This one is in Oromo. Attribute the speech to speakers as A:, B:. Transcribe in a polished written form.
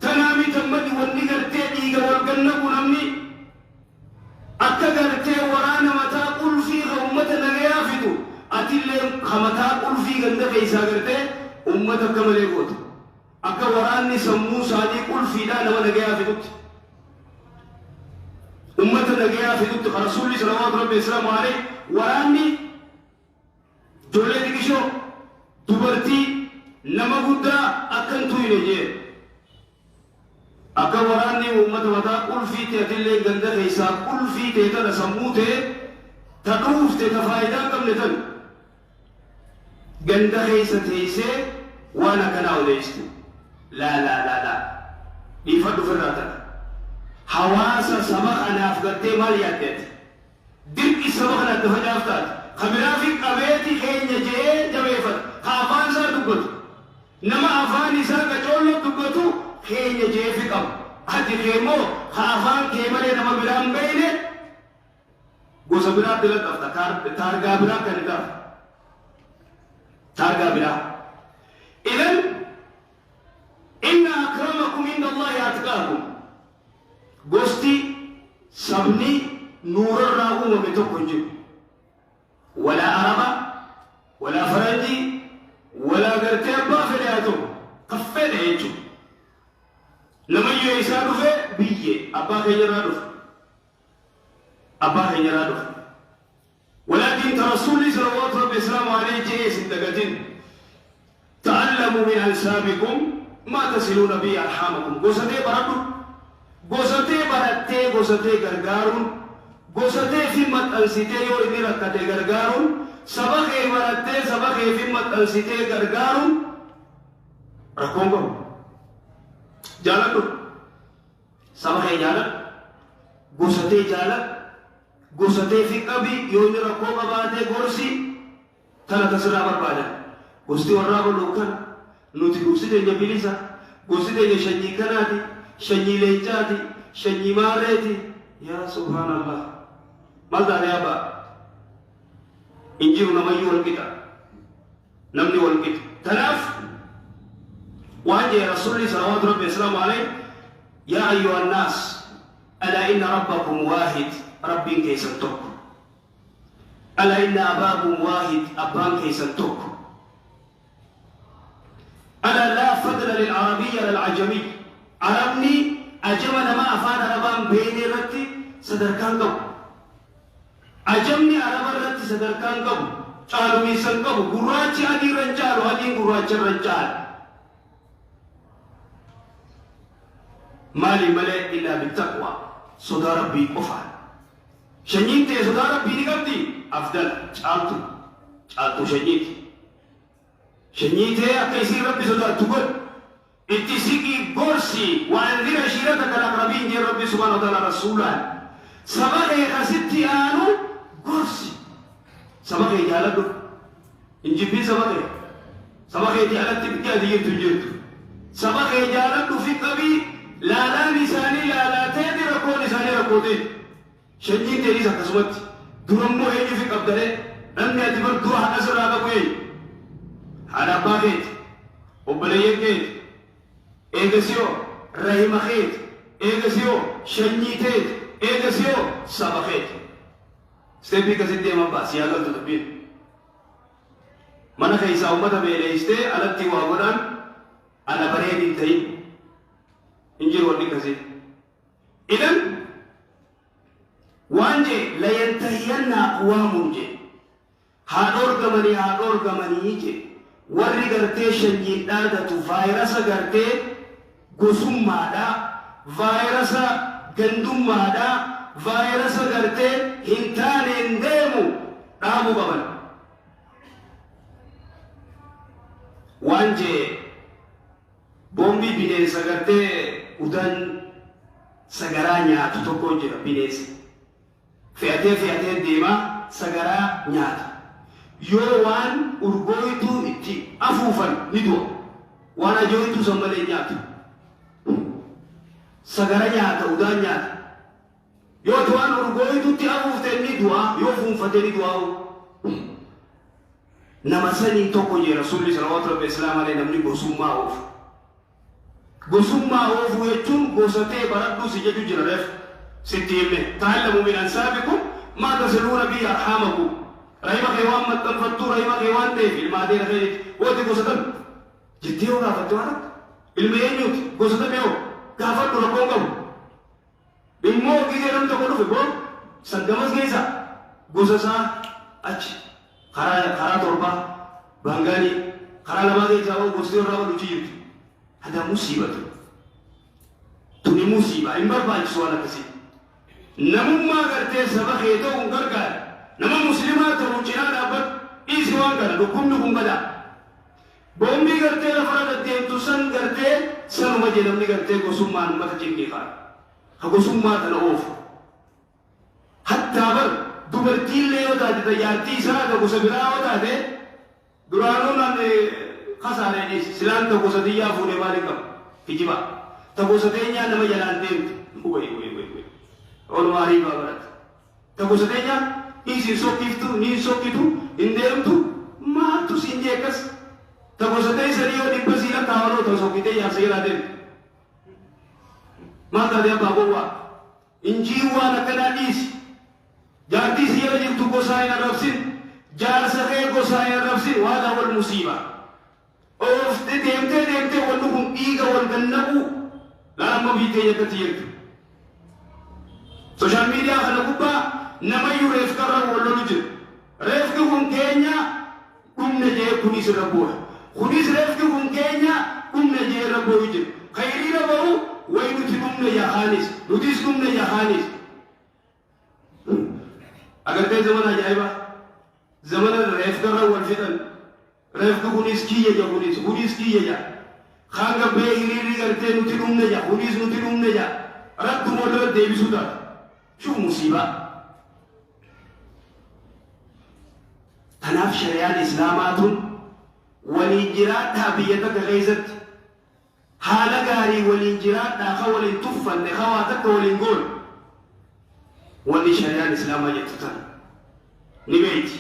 A: تنامي تمدي والنقرتي ديقا والقنب ونمني أكقرتي ورانا متى قل فيها أمتنا يافدو أتلين خمتا قل فيها عندك إيسا قرتي أمتك كمال يقول أكا وراني سمو سادي قل فيها نوانا يافدو أمتنا يافدو رسول الله صلى الله عليه وسلم عليه وراني جولي ديكشو دبرتي نما قد أكنتو ينجي أكا وراني أمتنا قل فيها أتلين عندك إيسا قل فيها تنا سموته تقوف تتفايدا كم نتن ganda keessa teessee waan akkanaa odeessitu la dhiifa dhufirraa ta'a hawaasa saba kanaaf gartee maal yaaddeeti dirqi saba kanaaf dafa jaaftaati kabiraa fi qabeeti keenya jee jabeeffata ka afaan isaa dubbatu nama afaan isaa qacoollo dubbatu keenya jee fi qabu ati keemoo ka afaan kee malee nama biraan beeyne gosa biraa dila qabta taargaa biraa kan qabu تارجع بلا إذن إن أكرمكم عند الله أتقاكم قصتي سبني نور الراهو ومتوكنجي ولا عربة ولا فرنجي ولا قرتيبا في الهاتو قفل هيجو لما يسادو في بيجي أبا خيرادو ولكن رسول الله صلى الله عليه وسلم عليه جيس الدقاتين تعلموا من أنسابكم ما تصلون به أرحامكم قوستي بردو قوستي بردتي قوستي غرغارون قوستي في متأنسيتي يو إني ركتي غرغارون سبقي بردتي سبقي في متأنسيتي غرغارون ركونكم جالتو سبقي جالت قوستي جالت gosatee fi qabi yoo ni rakkoo qabaatee gorsi tana tasirraa barbaada gosti warraa baluu kana nuti gosti teenya bilisa gosti teenya shanyii kanaati shanyii leencaati shanyii maareeti yaa subhaanallah maal taate abbaa injiru namayyuu walqixa namni walqixa tanaaf waan jee rasuulli salawaatu rabbi wasalaamu alayhi yaa ayyuha annaas alaa inna rabbakum waahid ربي كيسن توك ألا إن أباكم واحد أبان كيسن توك ألا لا فضل للعربية للعجمي عربني أجمنا ما أفاد ربان بيني رتي صدر كان قبو أجمني عرب رتي صدر كان قبو قالوا ميسن قبو قراتي هذه رنجال وهذه قراتي رنجال مالي ملئ إلا بالتقوى صدى ربي أفعل شنيت صدى ربي نقبدي أفضل عالتو شنيت أكيسي ربي صدى تقول اتسيكي بورسي وأنذر عشيرتك الأقربين دي ربي سبحانه وتعالى رسولا سبقي خسيتي آنو بورسي سبقي جالدو إنجبين سبقي جالدو بكي أدير تجيرت سبقي جالدو في قبي لا لساني لا تيدي ركو لساني ركو دي شنين تريزا كسوت درمو هيجي في قبضة نمي أتبر دو حدا سراغا كوي حدا باقيت وبليكيت إيغسيو رحيم خيت إيغسيو شنيتيت إيغسيو سبخيت ستيبي كسيت ديما باس ياغل تتبين من خيسا أمتا بيليستي ألتي وابدان أنا بريد انتهين إنجير ودي كسيت إذن وانجي لا ينتهين أقوام جي هادور غمني جي ورّي غرتي شنجي دادتو فايرسا غرتي غسوم مادا فايرسا غندوم مادا فايرسا غرتي هنتان انديمو رامو بابن وانجي بومبي بينيسا غرتي ودان سغرانيا تتوكو جي بينيسا fe'atee deemaa sagaraa nyaata yoo waan urgooytuu itti afuufan ni du'a waan ajooytuu san malee nyaatu sagara nyaata udaan nyaata yoo waan urgooytuutti afuufte ni du'a yoo fuunfate ni du'a nama sanii tokko jee rasuulli salawaatu rabbi islaam alayhi namni gosummaa oofu gosummaa oofuu jechuun gosatee baradhuu si jedhu jira reef sitti himne ta'allamu min ansaabikum maa tasiluuna bihi arhaamakum rahima kee waan maxxanfattuu rahima kee waan ta'eef ilmaatee rafeeti wooti gosatan jettee yoo gaafatte waan akka ilma eenyuuti gosatame yoo gaafadhu rakkoon qabu immoo gisee namni tokko dhufe boo saggamas keessa gosa isaa achi karaa torbaa baangaanii karaa lamaa keessaa oo gosti irraa wal hojii jirti hada musiibatu tuni musiibaa hin barbaachisu waan akkasii namummaa gartee saba kee ta'uun gargaara nama muslimaa ta'uu cinaa dhaabbatu dhiisi waan kana dhukkubni kun badaa boombii gartee lafarra deemtu san gartee sanuma jedhamni gartee gosummaan ummata jennee faana ha gosummaa kana oofu hattaa bar dubartiillee yoo taate xayyaartii isaa ka gosa biraa yoo taate duraanuu naan kasaadheenis silaan ta gosa xiyyaa fuudhee maali qaba hijiba ta gosa teenyaa nama jalaan deemtu oolmaa riibaa barata ta gosa teenyaa isin sokkiftu niin sokkitu hin deemtu maaltu siin jeekas ta gosa teessanii yoo dhibba siila kaawaloo ta sokkitee yaasa jiraa deemtu maal taatee abbaa gowwaa injii waan akkanaa dhiisi jaartii si jala jirtu gosaa hin arrabsin jaarsa kee gosaa hin arrabsin waadaa wal musiibaa oofte deemtee wanni kun dhiiga wal gannaquu laamma biittee jakkatti jirtu sooshaal miidiyaa kana gubbaa namayyuu reefkarra wal lolu jiru reefki kun keenya dhumne jee kunis irra bu'a kunis reefki kun keenya dhumne jee irra bu'u jiru khayriira ba'u way nuti dhumne yahaanis nutis dhumne yahaanis agartee zamana ajaa'ibaa zamana reefkarra wal fixan reefki kunis kiyya ja kunis kiyya ja hanga bee hiriirri gartee nuti dhumne ja kunis nuti dhumne ja rakkuma wal deebisuu taata شوف مصيبة تناف شريعة الإسلامات والإنجرات تابيتك غيزت حالة غاري والإنجرات داخل والإنتفا لخواتك والإنقول واللي شريعة الإسلام يتتن نبيتي